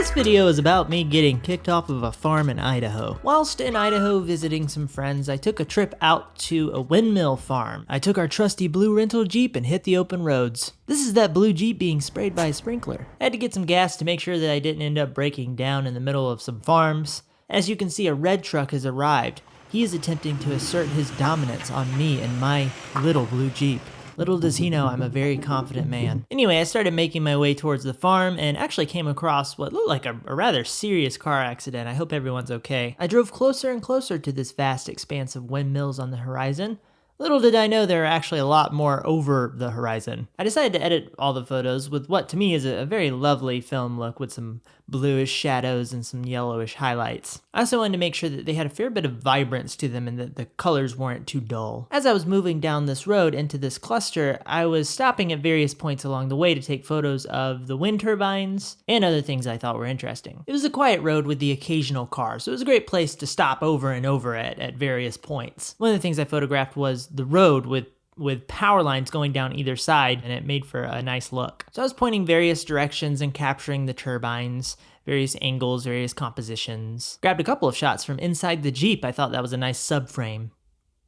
This video is about me getting kicked off of a farm in Idaho. Whilst in Idaho visiting some friends, I took a trip out to a windmill farm. I took our trusty blue rental Jeep and hit the open roads. This is that blue Jeep being sprayed by a sprinkler. I had to get some gas to make sure that I didn't end up breaking down in the middle of some farms. As you can see, a red truck has arrived. He is attempting to assert his dominance on me and my little blue Jeep. Little does he know I'm a very confident man. Anyway, I started making my way towards the farm and actually came across what looked like a rather serious car accident. I hope everyone's okay. I drove closer and closer to this vast expanse of windmills on the horizon. Little did I know there are actually a lot more over the horizon. I decided to edit all the photos with what to me is a very lovely film look with some bluish shadows and some yellowish highlights. I also wanted to make sure that they had a fair bit of vibrance to them and that the colors weren't too dull. As I was moving down this road into this cluster, I was stopping at various points along the way to take photos of the wind turbines and other things I thought were interesting. It was a quiet road with the occasional car, so it was a great place to stop over and over at various points. One of the things I photographed was the road with power lines going down either side, and it made for a nice look. So I was pointing various directions and capturing the turbines, various angles, various compositions. Grabbed a couple of shots from inside the Jeep. I thought that was a nice subframe.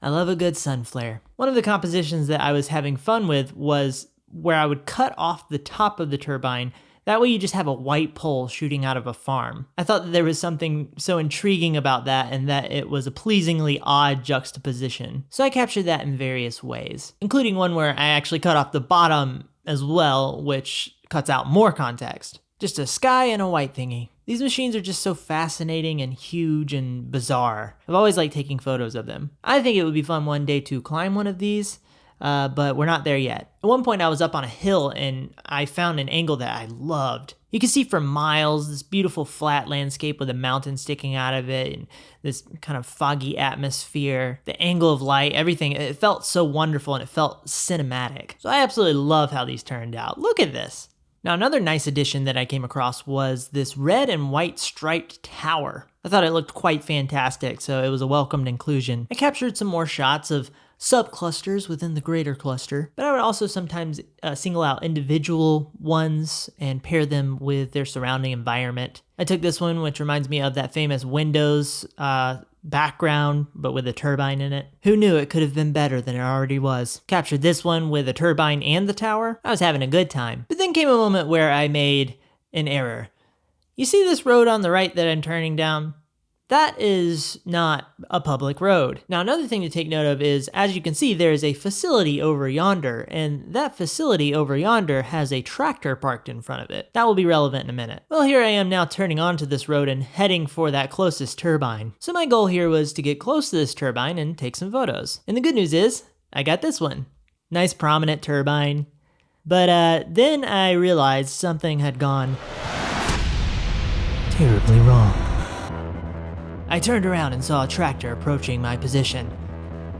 I love a good sun flare. One of the compositions that I was having fun with was where I would cut off the top of the turbine. That way you just have a white pole shooting out of a farm. I thought that there was something so intriguing about that and that it was a pleasingly odd juxtaposition. So I captured that in various ways, including one where I actually cut off the bottom as well, which cuts out more context. Just a sky and a white thingy. These machines are just so fascinating and huge and bizarre. I've always liked taking photos of them. I think it would be fun one day to climb one of these. But we're not there yet. At one point I was up on a hill and I found an angle that I loved. You can see for miles this beautiful flat landscape with a mountain sticking out of it and this kind of foggy atmosphere, the angle of light, everything. It felt so wonderful and it felt cinematic. So I absolutely love how these turned out. Look at this. Now another nice addition that I came across was this red and white striped tower. I thought it looked quite fantastic, so it was a welcomed inclusion. I captured some more shots of subclusters within the greater cluster, but I would also sometimes single out individual ones and pair them with their surrounding environment. I took this one, which reminds me of that famous Windows background, but with a turbine in it. Who knew it could have been better than it already was? Captured this one with a turbine and the tower. I was having a good time. But then came a moment where I made an error. You see this road on the right that I'm turning down? That is not a public road. Now, another thing to take note of is, as you can see, there is a facility over yonder, and that facility over yonder has a tractor parked in front of it. That will be relevant in a minute. Well, here I am now turning onto this road and heading for that closest turbine. So my goal here was to get close to this turbine and take some photos. And the good news is, I got this one. Nice prominent turbine. But then I realized something had gone terribly wrong. I turned around and saw a tractor approaching my position.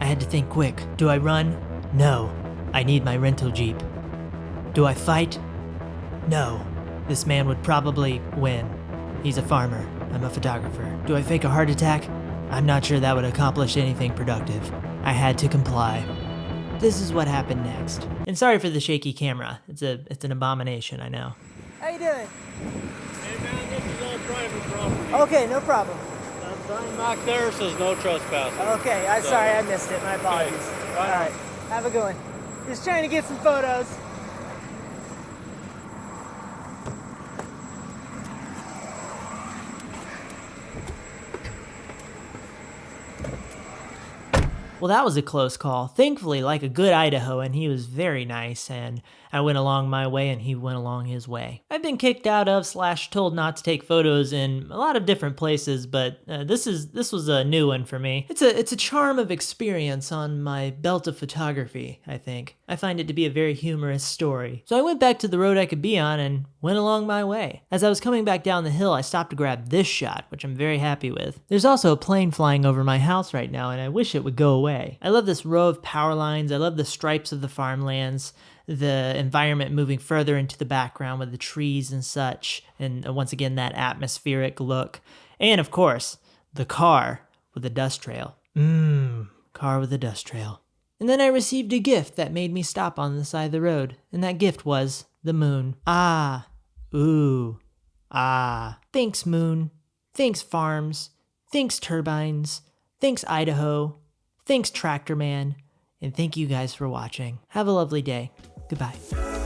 I had to think quick. Do I run? No. I need my rental Jeep. Do I fight? No. This man would probably win. He's a farmer. I'm a photographer. Do I fake a heart attack? I'm not sure that would accomplish anything productive. I had to comply. This is what happened next. And sorry for the shaky camera. It's an abomination, I know. How you doing? Hey man, this is all private property. Okay, no problem. Sign back there says no trespassing. Okay, I'm sorry I missed it. My apologies. Okay. All right, have a good one. Just trying to get some photos. Well, that was a close call. Thankfully, like a good Idahoan, he was very nice, and I went along my way and he went along his way. I've been kicked out of / told not to take photos in a lot of different places, but this was a new one for me. It's a charm of experience on my belt of photography, I think. I find it to be a very humorous story. So I went back to the road I could be on and went along my way. As I was coming back down the hill, I stopped to grab this shot, which I'm very happy with. There's also a plane flying over my house right now, and I wish it would go away. I love this row of power lines. I love the stripes of the farmlands, the environment moving further into the background with the trees and such, and once again, that atmospheric look. And of course, the car with the dust trail. Car with a dust trail. And then I received a gift that made me stop on the side of the road, and that gift was the moon. Ah, ooh, Thanks Moon. Thanks Farms. Thanks Turbines. Thanks Idaho. Thanks Tractor Man. And thank you guys for watching. Have a lovely day. Goodbye.